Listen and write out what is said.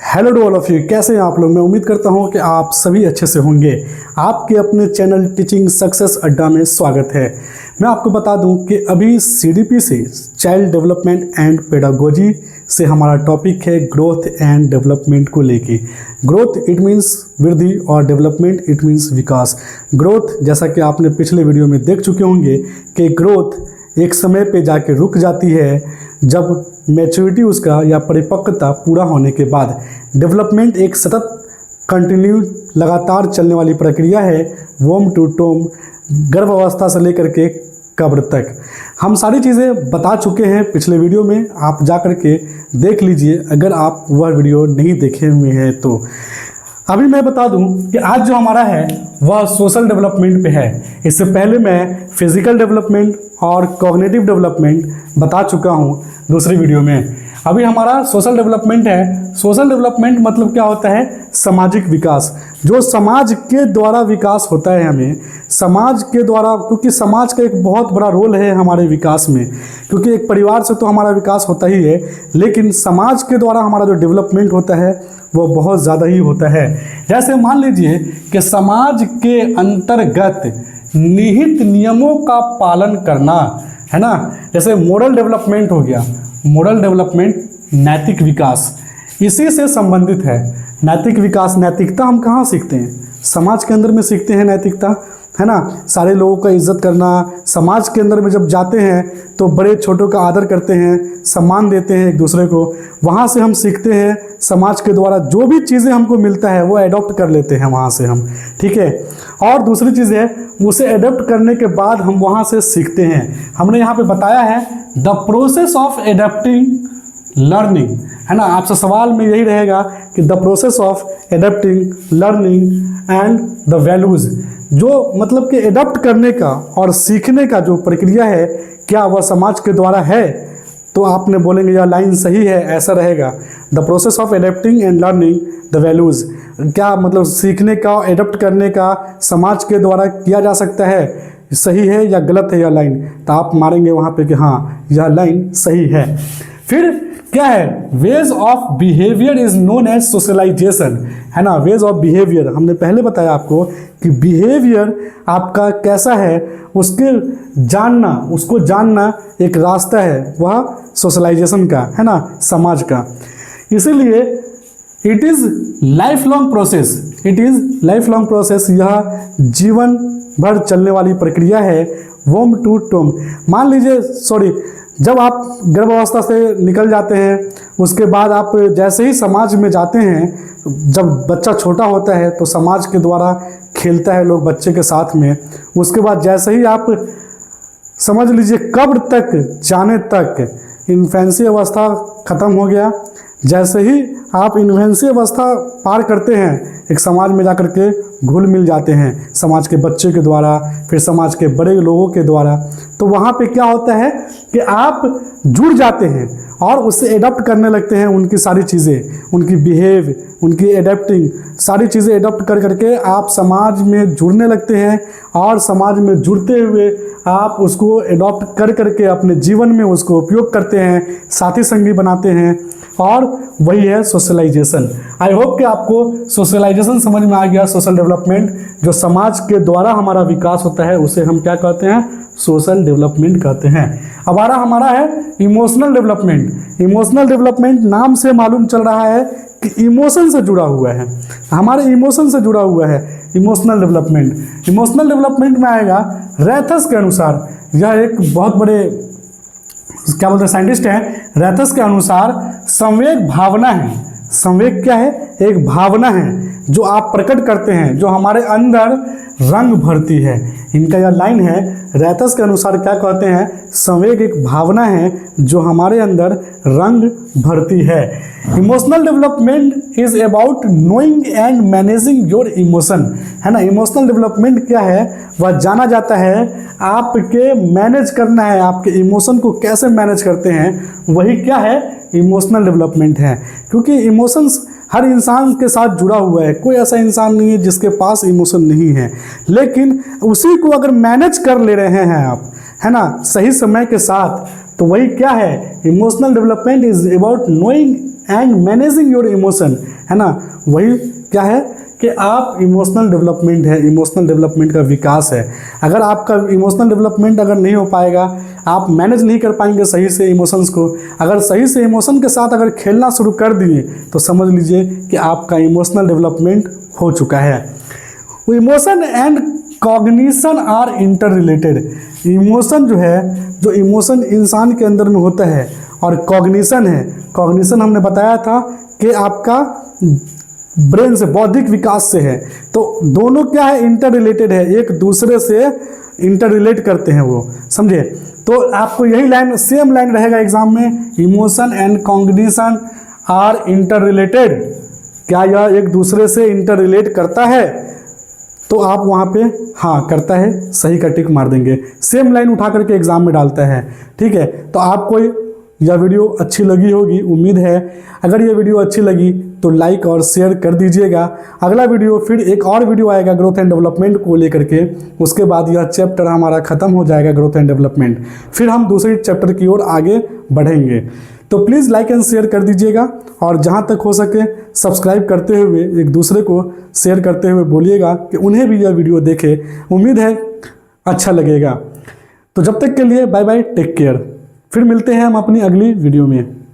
Hello to all of you, कैसे हैं आप लोग। मैं उम्मीद करता हूं कि आप सभी अच्छे से होंगे। आपके अपने चैनल टीचिंग सक्सेस अड्डा में स्वागत है। मैं आपको बता दूं कि अभी सीडीपी से चाइल्ड डेवलपमेंट एंड पेडागोजी से हमारा टॉपिक है ग्रोथ एंड डेवलपमेंट को लेके। ग्रोथ इट मीन्स वृद्धि और development it means Vikas. Growth जैसा कि आपने पिछले वीडियो में देख चुके होंगे कि ग्रोथ एक समय पे जाके रुक जाती है जब मैच्योरिटी उसका या परिपक्वता पूरा होने के बाद। डेवलपमेंट एक सतत कंटिन्यू लगातार चलने वाली प्रक्रिया है, वोम टू टोम, गर्भ अवस्था से लेकर के कब्र तक। हम सारी चीज़ें बता चुके हैं पिछले वीडियो में, आप जा कर के देख लीजिए अगर आप वह वीडियो नहीं देखे हुए हैं तो। अभी मैं बता दूं कि आज जो हमारा है वह सोशल डेवलपमेंट पे है। इससे पहले मैं फिजिकल डेवलपमेंट और कॉग्निटिव डेवलपमेंट बता चुका हूं दूसरी वीडियो में। अभी हमारा सोशल डेवलपमेंट है। सोशल डेवलपमेंट मतलब क्या होता है? सामाजिक विकास। जो समाज के द्वारा विकास होता है, हमें समाज के द्वारा, क्योंकि समाज का एक बहुत बड़ा रोल है हमारे विकास में, क्योंकि एक परिवार से तो हमारा विकास होता ही है, लेकिन समाज के द्वारा हमारा जो डेवलपमेंट होता है वो बहुत ज़्यादा ही होता है। जैसे मान लीजिए कि समाज के अंतर्गत निहित नियमों का पालन करना है ना, जैसे मोरल डेवलपमेंट हो गया। मोरल डेवलपमेंट नैतिक विकास इसी से संबंधित है। नैतिक विकास, नैतिकता हम कहाँ सीखते हैं? समाज के अंदर में सीखते हैं नैतिकता, है ना। सारे लोगों का इज्जत करना, समाज के अंदर में जब जाते हैं तो बड़े छोटों का आदर करते हैं, सम्मान देते हैं एक दूसरे को। वहाँ से हम सीखते हैं, समाज के द्वारा जो भी चीज़ें हमको मिलता है वो एडॉप्ट कर लेते हैं वहाँ से हम, ठीक है। और दूसरी चीज़ है, उसे एडॉप्ट करने के बाद हम वहाँ से सीखते हैं। हमने यहाँ पे बताया है the process of adopting learning, है ना। आपसे सवाल में यही रहेगा कि the process of adopting learning and the values, जो मतलब कि एडप्ट करने का और सीखने का जो प्रक्रिया है, क्या वह समाज के द्वारा है? तो आपने बोलेंगे यह लाइन सही है, ऐसा रहेगा। The process of adapting and learning the values, क्या मतलब सीखने का, एडप्ट करने का समाज के द्वारा किया जा सकता है, सही है या गलत है यह लाइन? तो आप मारेंगे वहाँ पे कि हाँ यह लाइन सही है। फिर क्या है? Ways of behaviour is known as socialisation, है ना। वेज ऑफ बिहेवियर हमने पहले बताया आपको कि बिहेवियर आपका कैसा है उसके जानना, उसको जानना एक रास्ता है वह सोशलाइजेशन का, है ना, समाज का। इसीलिए it is life long process, it is life long process, यह जीवन भर चलने वाली प्रक्रिया है। वोम टू टोम, मान लीजिए जब आप गर्भावस्था से निकल जाते हैं, उसके बाद आप जैसे ही समाज में जाते हैं, जब बच्चा छोटा होता है तो समाज के द्वारा खेलता है लोग बच्चे के साथ में। उसके बाद जैसे ही आप समझ लीजिए कब्र तक जाने तक, इन्फेंसी अवस्था ख़त्म हो गया, जैसे ही आप इन्फेंसी अवस्था पार करते हैं, एक समाज में जाकर के घुल मिल जाते हैं समाज के बच्चे के द्वारा, फिर समाज के बड़े लोगों के द्वारा। तो वहाँ पे क्या होता है कि आप जुड़ जाते हैं और उससे एडप्ट करने लगते हैं उनकी सारी चीज़ें, उनकी बिहेव, उनकी एडेप्टिंग, सारी चीज़ें एडप्ट कर करके आप समाज में जुड़ने लगते हैं। और समाज में जुड़ते हुए आप उसको एडॉप्ट कर करके अपने जीवन में उसको उपयोग करते हैं, साथी संगी बनाते हैं, और वही है सोशलाइजेशन। आई होप कि आपको सोशलाइजेशन समझ में आ गया। सोशल डेवलपमेंट, जो समाज के द्वारा हमारा विकास होता है, उसे हम क्या कहते हैं? सोशल डेवलपमेंट कहते हैं। अब हमारा है इमोशनल डेवलपमेंट। इमोशनल डेवलपमेंट नाम से मालूम चल रहा है कि इमोशन से जुड़ा हुआ है, हमारे इमोशन से जुड़ा हुआ है इमोशनल डेवलपमेंट। इमोशनल डेवलपमेंट में आएगा रैथस के अनुसार, यह एक बहुत बड़े क्या बोलते हैं साइंटिस्ट हैं, रैथस के अनुसार संवेग भावना है। संवेग क्या है? एक भावना है जो आप प्रकट करते हैं, जो हमारे अंदर रंग भरती है। इनका यह लाइन है, रैथस के अनुसार क्या कहते हैं? संवेग एक भावना है जो हमारे अंदर रंग भरती है। Emotional development is about knowing and managing your emotion, है ना। इमोशनल डेवलपमेंट क्या है? वह जाना जाता है आपके मैनेज करना है, आपके इमोशन को कैसे मैनेज करते हैं, वही क्या है? इमोशनल डेवलपमेंट है। क्योंकि इमोशंस हर इंसान के साथ जुड़ा हुआ है, कोई ऐसा इंसान नहीं है जिसके पास इमोशन नहीं है, लेकिन उसी को अगर मैनेज कर ले रहे हैं आप, है ना, सही समय के साथ, तो वही क्या है? Emotional development is about knowing and managing your emotion, है ना, वही क्या है कि आप इमोशनल डेवलपमेंट है, इमोशनल डेवलपमेंट का विकास है। अगर आपका इमोशनल डेवलपमेंट अगर नहीं हो पाएगा, आप मैनेज नहीं कर पाएंगे सही से इमोशंस को, अगर सही से इमोशन के साथ अगर खेलना शुरू कर दिए तो समझ लीजिए कि आपका इमोशनल डेवलपमेंट हो चुका है। Emotion and cognition are interrelated. Emotion जो है, जो इमोशन इंसान के अंदर में होता है और कॉग्निशन है, कॉग्निशन हमने बताया था कि आपका ब्रेन से, बौद्धिक विकास से है। तो दोनों क्या है, इंटर रिलेटेड है, एक दूसरे से इंटर रिलेट करते हैं वो, समझे। तो आपको यही लाइन, सेम लाइन रहेगा एग्जाम में, emotion and cognition are interrelated. क्या यह एक दूसरे से इंटर रिलेट करता है? तो आप वहाँ पे हाँ करता है, सही का टिक मार देंगे। सेम लाइन उठा करके एग्जाम में डालता है, ठीक है। तो आपको यह वीडियो अच्छी लगी होगी, उम्मीद है। अगर यह वीडियो अच्छी लगी तो लाइक और शेयर कर दीजिएगा। अगला वीडियो, फिर एक और वीडियो आएगा ग्रोथ एंड डेवलपमेंट को लेकर के। उसके बाद यह चैप्टर हमारा ख़त्म हो जाएगा, ग्रोथ एंड डेवलपमेंट। फिर हम दूसरे चैप्टर की ओर आगे बढ़ेंगे। तो प्लीज़ लाइक एंड शेयर कर दीजिएगा, और जहाँ तक हो सके सब्सक्राइब करते हुए एक दूसरे को शेयर करते हुए बोलिएगा कि उन्हें भी यह वीडियो देखे। उम्मीद है अच्छा लगेगा। तो जब तक के लिए बाय बाय, टेक केयर। फिर मिलते हैं हम अपनी अगली वीडियो में।